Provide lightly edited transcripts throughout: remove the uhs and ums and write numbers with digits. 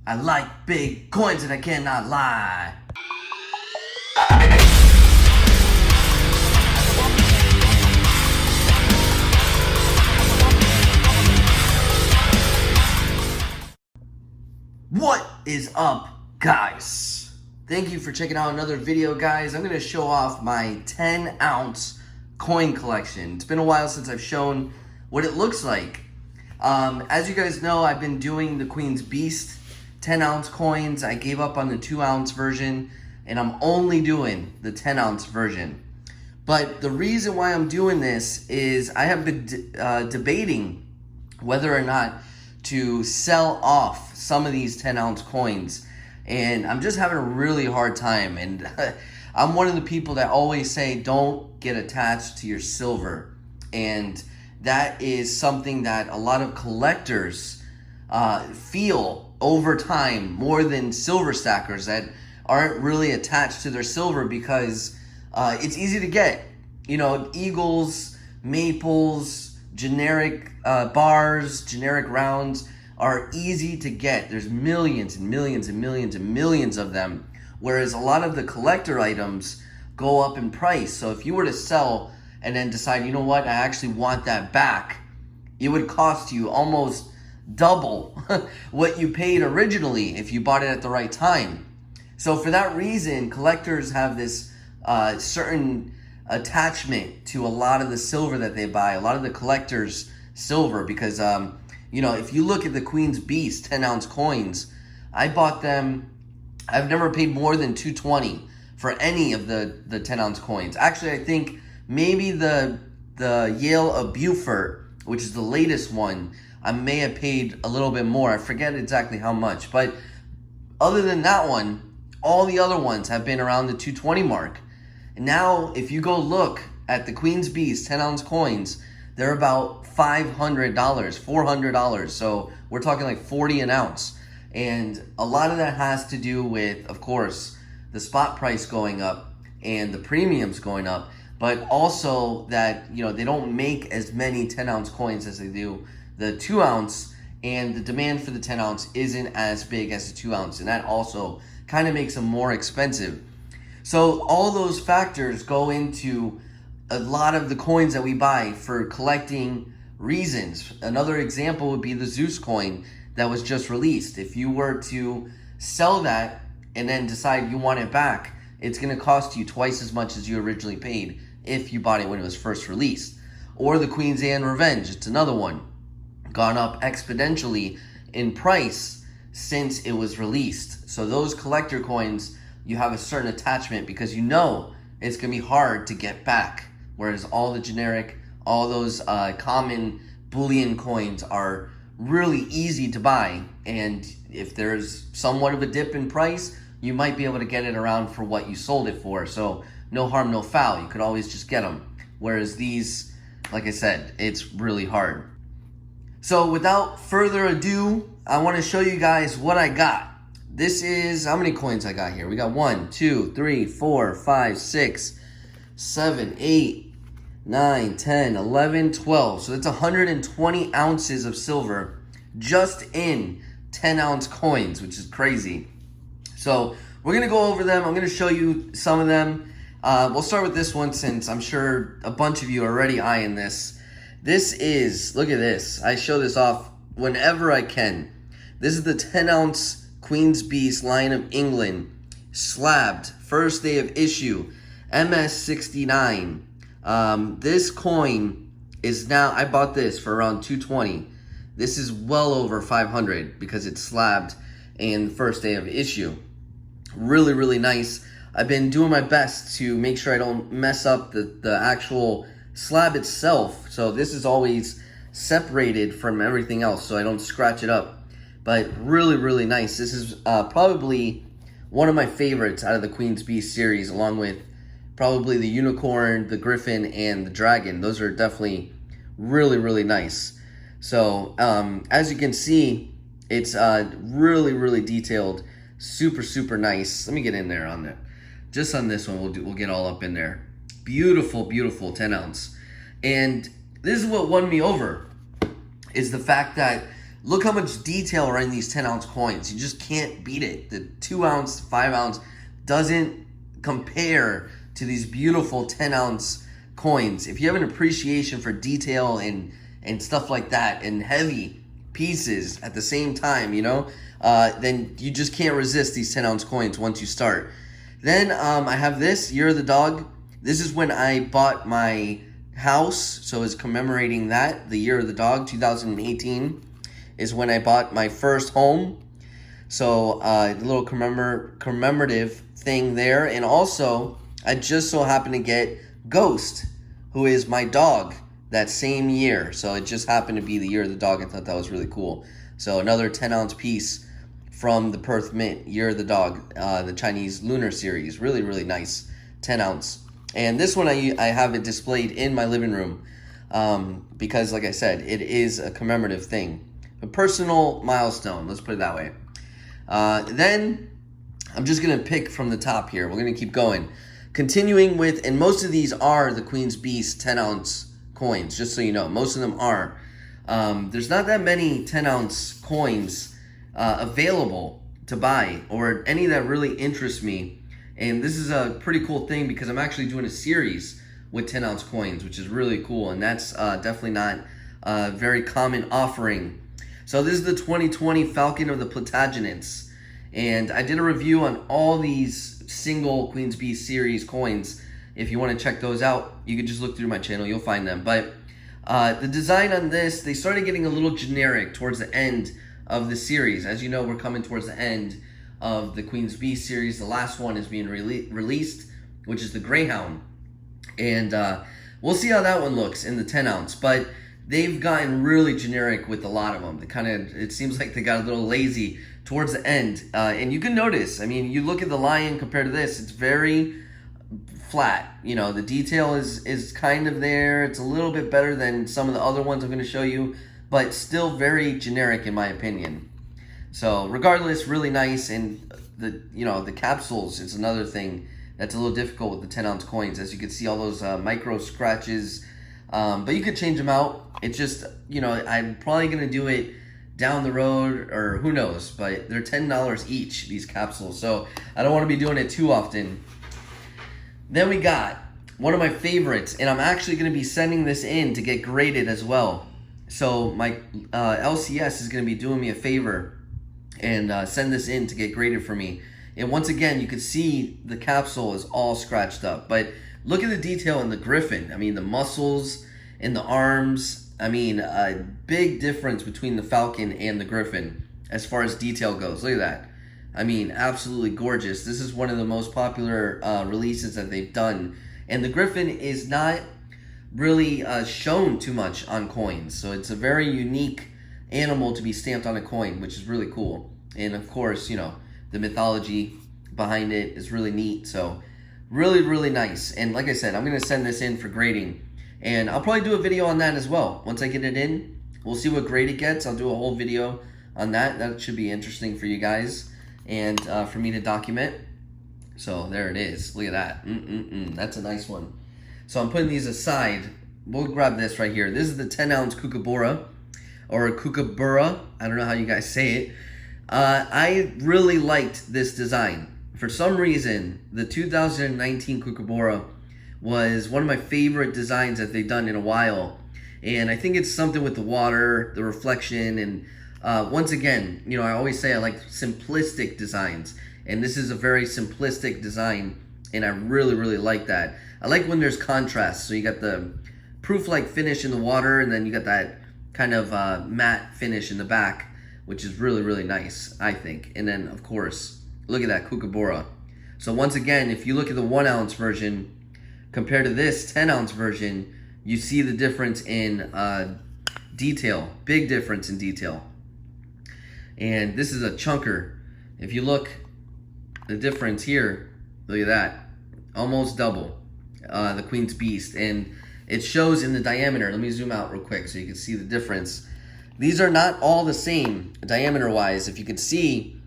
I like big coins and I cannot lie. What is up, guys? Thank you for checking out another video, guys. I'm going to show off my 10-ounce coin collection. It's been a while since I've shown what it looks like. As you guys know, I've been doing the Queen's Beast 10-ounce coins. I gave up on the 2-ounce version, and I'm only doing the 10-ounce version. But the reason why I'm doing this is I have been debating whether or not to sell off some of these 10-ounce coins, and I'm just having a really hard time. And I'm one of the people that always say don't get attached to your silver, and that is something that a lot of collectors feel over time more than silver stackers that aren't really attached to their silver, because it's easy to get. You know, eagles, maples, generic bars, generic rounds are easy to get. There's millions and millions and millions and millions of them, whereas a lot of the collector items go up in price. So if you were to sell and then decide, you know what, I actually want that back, it would cost you almost double what you paid originally if you bought it at the right time. So for that reason, collectors have this certain attachment to a lot of the silver that they buy, a lot of the collectors' silver, because you know, if you look at the Queen's Beast 10-ounce coins, I bought them, I've never paid more than $2.20 for any of the 10-ounce coins. Actually, I think maybe the Yale of Beaufort, which is the latest one, I may have paid a little bit more. I forget exactly how much. But other than that one, all the other ones have been around the $2.20 mark. And now, if you go look at the Queen's Beast 10-ounce coins, they're about $500, $400. So we're talking like 40 an ounce. And a lot of that has to do with, of course, the spot price going up and the premiums going up, but also that, you know, they don't make as many 10-ounce coins as they do the 2-ounce, and the demand for the 10-ounce isn't as big as the 2-ounce, and that also kind of makes them more expensive. So all those factors go into a lot of the coins that we buy for collecting reasons. Another example would be the Zeus coin that was just released. If you were to sell that and then decide you want it back, it's going to cost you twice as much as you originally paid if you bought it when it was first released. Or the Queen's Anne Revenge, it's another one, gone up exponentially in price since it was released. So those collector coins, you have a certain attachment because you know it's going to be hard to get back. Whereas all the generic, all those common bullion coins are really easy to buy. And if there's somewhat of a dip in price, you might be able to get it around for what you sold it for. So no harm, no foul. You could always just get them. Whereas these, like I said, it's really hard. So without further ado, I want to show you guys what I got. This is, how many coins I got here? We got 1, 2, 3, 4, 5, 6, 7, 8, 9, 10, 11, 12. So that's 120 ounces of silver just in 10-ounce coins, which is crazy. So we're going to go over them. I'm going to show you some of them. We'll start with this one since I'm sure a bunch of you are already eyeing this. This is, look at this. I show this off whenever I can. This is the 10-ounce Queen's Beast Lion of England, slabbed, first day of issue, MS69. This coin is now, I bought this for around $2.20. This is well over $500 because it's slabbed in the first day of issue. Really, really nice. I've been doing my best to make sure I don't mess up the actual slab itself. So this is always separated from everything else so I don't scratch it up. But really, really nice. This is probably one of my favorites out of the Queen's Beast series, along with probably the unicorn, the griffin, and the dragon. Those are definitely really, really nice. So as you can see, it's really, really detailed. Super, super nice. Let me get in there on that. Just on this one, we'll get all up in there. Beautiful, beautiful 10 ounce. And this is what won me over, is the fact that look how much detail are in these 10-ounce coins. You just can't beat it. The 2-ounce, 5-ounce doesn't compare to these beautiful 10-ounce coins. If you have an appreciation for detail and stuff like that, and heavy pieces at the same time, you know, then you just can't resist these 10-ounce coins once you start. Then I have this, Year of the Dog. This is when I bought my house, so it's commemorating that. The Year of the Dog, 2018, is when I bought my first home. So a little commemorative thing there. And also, I just so happened to get Ghost, who is my dog, that same year. So it just happened to be the Year of the Dog. I thought that was really cool. So another 10-ounce piece from the Perth Mint Year of the Dog, the Chinese Lunar Series. Really, really nice 10-ounce. And this one I have it displayed in my living room because, like I said, it is a commemorative thing. A personal milestone, let's put it that way. Then I'm just going to pick from the top here. We're going to keep going. Continuing with, and most of these are the Queen's Beast 10-ounce coins, just so you know. Most of them are. There's not that many 10-ounce coins available to buy, or any that really interest me. And this is a pretty cool thing because I'm actually doing a series with 10-ounce coins, which is really cool. And that's definitely not a very common offering. So this is the 2020 Falcon of the Plantagenets. And I did a review on all these single Queen's Beast series coins. If you want to check those out, you can just look through my channel. You'll find them. But the design on this, they started getting a little generic towards the end of the series. As you know, we're coming towards the end of the Queen's Beast series. The last one is being released, which is the Greyhound. And we'll see how that one looks in the 10-ounce. But they've gotten really generic with a lot of them. They kind of, it seems like they got a little lazy towards the end. And you can notice, I mean, you look at the Lion compared to this, it's very flat. You know, the detail is kind of there. It's a little bit better than some of the other ones I'm going to show you, but still very generic in my opinion. So regardless, really nice. And the, you know, the capsules is another thing that's a little difficult with the 10-ounce coins. As you can see, all those micro scratches, but you could change them out. It's just, you know, I'm probably going to do it down the road, or who knows, but they're $10 each, these capsules. So I don't want to be doing it too often. Then we got one of my favorites, and I'm actually going to be sending this in to get graded as well. So my LCS is going to be doing me a favor and send this in to get graded for me. And once again, you can see the capsule is all scratched up, but look at the detail in the Griffin. I mean, the muscles and the arms. I mean, a big difference between the Falcon and the Griffin as far as detail goes. Look at that. I mean, absolutely gorgeous. This is one of the most popular releases that they've done. And the Griffin is not really shown too much on coins. So it's a very unique animal to be stamped on a coin, which is really cool. And of course, you know, the mythology behind it is really neat. So really, really nice. And like I said, I'm going to send this in for grading. And I'll probably do a video on that as well. Once I get it in, we'll see what grade it gets. I'll do a whole video on that. That should be interesting for you guys and for me to document. So there it is. Look at that. That's a nice one. So I'm putting these aside. We'll grab this right here. This is the 10-ounce Kookaburra, or Kookaburra. I don't know how you guys say it. I really liked this design. For some reason, the 2019 Kookaburra was one of my favorite designs that they've done in a while. And I think it's something with the water, the reflection, and once again, you know, I always say I like simplistic designs. And this is a very simplistic design, and I really, really like that. I like when there's contrast. So you got the proof-like finish in the water, and then you got that kind of matte finish in the back, which is really, really nice, I think. And then, of course, look at that Kookaburra. So once again, if you look at the 1-ounce version compared to this 10-ounce version, you see the difference in detail. Big difference in detail. And this is a chunker. If you look, the difference here, look at that. Almost double the Queen's Beast. And it shows in the diameter. Let me zoom out real quick so you can see the difference. These are not all the same diameter-wise. If you can see,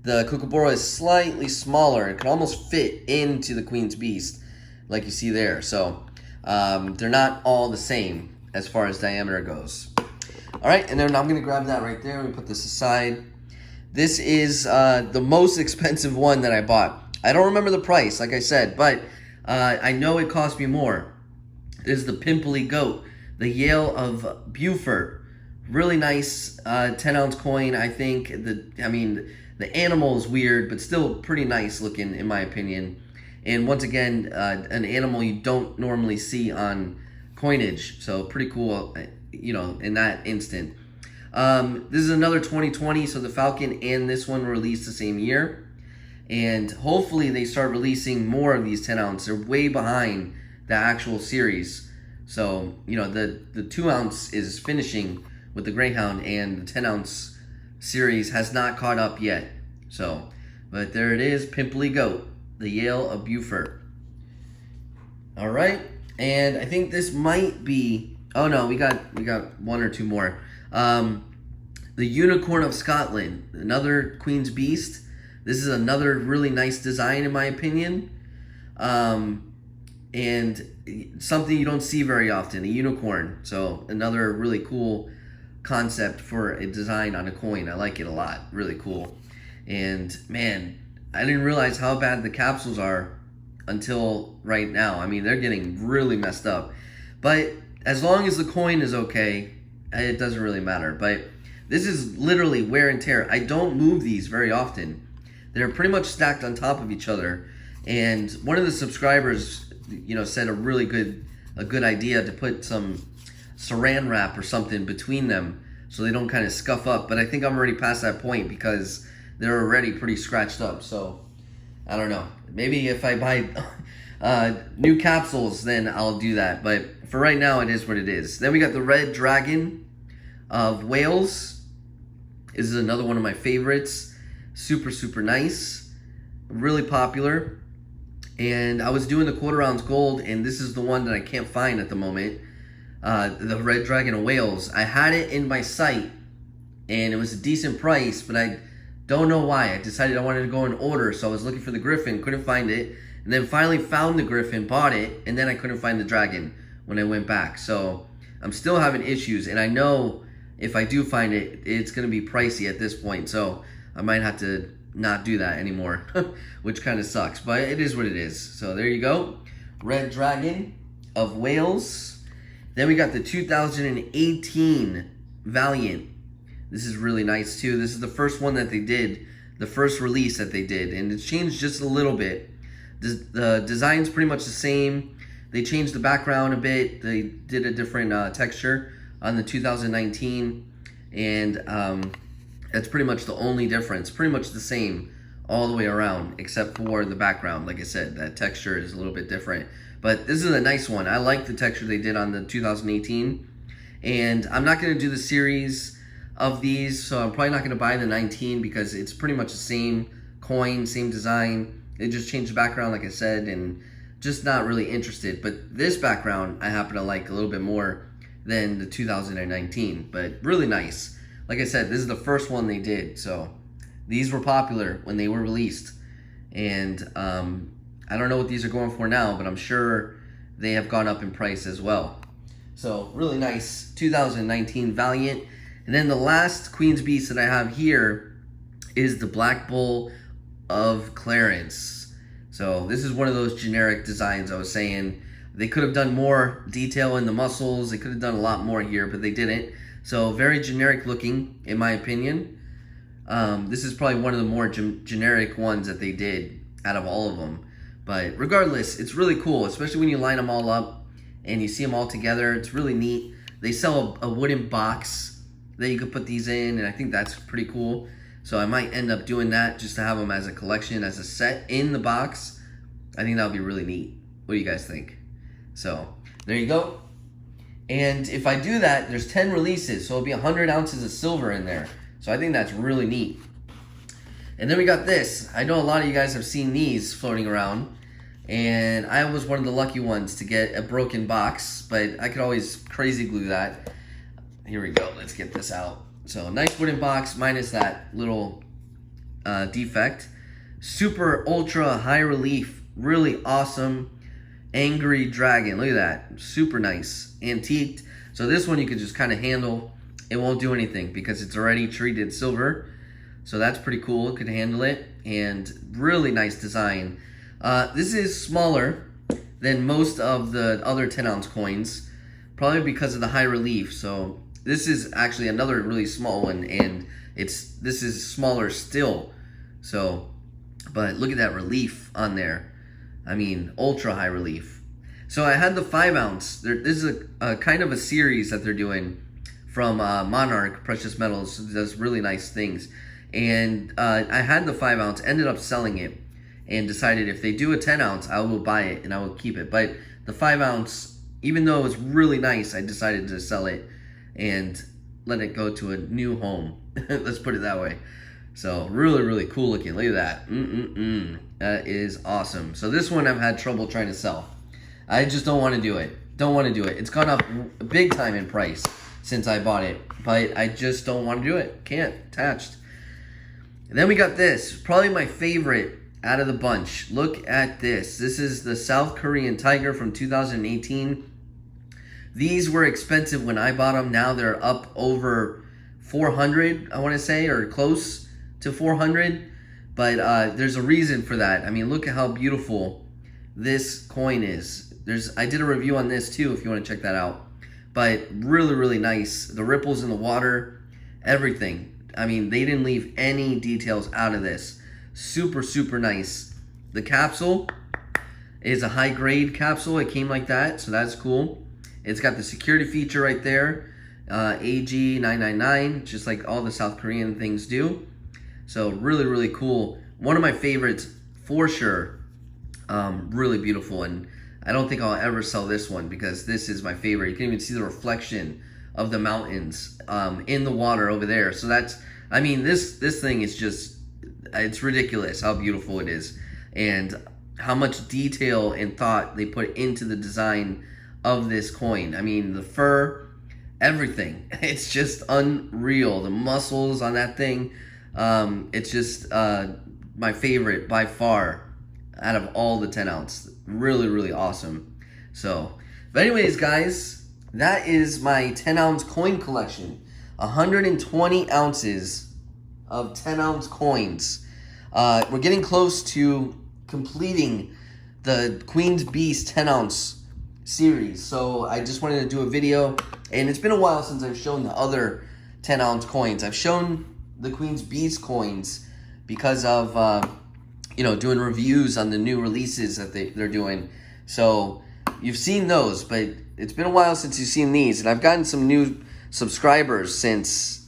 the Kookaburra is slightly smaller. It can almost fit into the Queen's Beast, like you see there. So they're not all the same as far as diameter goes. All right, and then I'm gonna grab that right there. Let me put this aside. This is the most expensive one that I bought. I don't remember the price, like I said, but I know it cost me more. This is the Pimply Goat, the Yale of Beaufort. Really nice 10-ounce coin. I think the animal is weird, but still pretty nice looking in my opinion. And once again, an animal you don't normally see on coinage, so pretty cool, you know, in that instant. This is another 2020, so the Falcon and this one were released the same year. And hopefully they start releasing more of these 10-ounce. They're way behind the actual series. So, you know, the 2-ounce is finishing with the Greyhound, and the 10-ounce series has not caught up yet. So, but there it is, Pimply Goat, the Yale of Beaufort. All right, and I think this might be, oh no, we got one or two more. The Unicorn of Scotland, another Queen's Beast. This is another really nice design in my opinion. And something you don't see very often, a unicorn. So another really cool concept for a design on a coin. I like it a lot, really cool. And man, I didn't realize how bad the capsules are until right now. I mean, they're getting really messed up. But as long as the coin is okay, it doesn't really matter. But this is literally wear and tear. I don't move these very often. They're pretty much stacked on top of each other. And one of the subscribers, you know, said a good idea to put some saran wrap or something between them so they don't kind of scuff up. But I think I'm already past that point because they're already pretty scratched up. So I don't know. Maybe if I buy new capsules, then I'll do that. But for right now, it is what it is. Then we got the Red Dragon of Wales. This is another one of my favorites. Super, super nice. Really popular. And I was doing the 1/4 ounce gold, and this is the one that I can't find at the moment. The Red Dragon of Wales. I had it in my sight, and it was a decent price, but I don't know why. I decided I wanted to go in order, so I was looking for the Griffin, couldn't find it, and then finally found the Griffin, bought it, and then I couldn't find the Dragon when I went back. So I'm still having issues, and I know if I do find it, it's going to be pricey at this point, so I might have to not do that anymore, which kind of sucks, but it is what it is. So there you go, Red Dragon of Wales. Then we got the 2018 Valiant. This is really nice too. This is the first one that they did, the first release that they did, and it's changed just a little bit. The design's pretty much the same. They changed the background a bit. They did a different texture on the 2019, and that's pretty much the only difference. Pretty much the same all the way around, except for the background. Like I said, that texture is a little bit different. But this is a nice one. I like the texture they did on the 2018. And I'm not going to do the series of these, so I'm probably not going to buy the 19 because it's pretty much the same coin, same design. They just changed the background, like I said, and just not really interested. But this background I happen to like a little bit more than the 2019, but really nice. Like I said, this is the first one they did, so these were popular when they were released. And I don't know what these are going for now, but I'm sure they have gone up in price as well. So really nice 2019 Valiant. And then the last Queen's Beast that I have here is the Black Bull of Clarence. So this is one of those generic designs I was saying. They could have done more detail in the muscles. They could have done a lot more here, but they didn't. So very generic looking, in my opinion. This is probably one of the more generic ones that they did out of all of them. But regardless, it's really cool, especially when you line them all up and you see them all together. It's really neat. They sell a wooden box that you could put these in, and I think that's pretty cool. So I might end up doing that just to have them as a collection, as a set in the box. I think that would be really neat. What do you guys think? So there you go. And if I do that, there's 10 releases, so it'll be 100 ounces of silver in there. So I think that's really neat. And then we got this. I know a lot of you guys have seen these floating around, and I was one of the lucky ones to get a broken box, but I could always crazy glue that. Here we go. Let's get this out. So nice wooden box minus that little defect. Super ultra high relief, really awesome. Angry Dragon, look at that, super nice, antiqued. So this one you could just kind of handle it won't do anything because it's already treated silver. So that's pretty cool. It could handle it, and really nice design. This is smaller than most of the other 10-ounce coins, probably because of the high relief. So this is actually another really small one, and this is smaller still. So, but look at that relief on there. I mean, ultra high relief. So I had the 5-ounce. This is a kind of a series that they're doing from Monarch Precious Metals. It does really nice things. And I had the 5-ounce, ended up selling it, and decided if they do a 10-ounce, I will buy it and I will keep it. But the 5-ounce, even though it was really nice, I decided to sell it and let it go to a new home. Let's put it that way. So really, really cool looking. Look at that. That is awesome. So this one I've had trouble trying to sell. I just don't want to do it. Don't want to do it. It's gone up big time in price since I bought it, but I just don't want to do it. Can't. Attached. And then we got this, probably my favorite out of the bunch. Look at this. This is the South Korean Tiger from 2018. These were expensive when I bought them. Now they're up over 400, I want to say, or close to 400. But there's a reason for that. I mean, look at how beautiful this coin is. I did a review on this too if you want to check that out. But really, really nice. The ripples in the water, everything. I mean, they didn't leave any details out of this. Super, super nice. The capsule is a high-grade capsule. It came like that, so that's cool. It's got the security feature right there. AG999, just like all the South Korean things do. So really, really cool. One of my favorites for sure. Really beautiful, and I don't think I'll ever sell this one because this is my favorite. You can even see the reflection of the mountains in the water over there. So that's, I mean, this thing is just, it's ridiculous how beautiful it is and how much detail and thought they put into the design of this coin. I mean, the fur, everything. It's just unreal. The muscles on that thing, it's just my favorite by far out of all the 10-ounce. Really, really awesome. So, but anyways, guys, that is my 10-ounce coin collection. 120 ounces of 10-ounce coins. We're getting close to completing the Queen's Beast 10-ounce series. So I just wanted to do a video, and it's been a while since I've shown the other 10-ounce coins. I've shown the Queen's Beast coins because of doing reviews on the new releases that they're doing. So you've seen those, but it's been a while since you've seen these, and I've gotten some new subscribers since,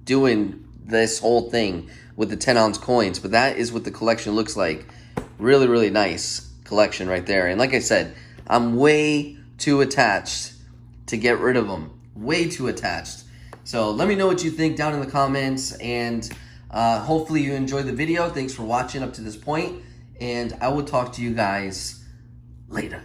doing this whole thing with the 10-ounce coins. But that is what the collection looks like. Really, really nice collection right there. And like I said, I'm way too attached to get rid of them. Way too attached. So let me know what you think down in the comments, and hopefully you enjoyed the video. Thanks for watching up to this point, and I will talk to you guys later.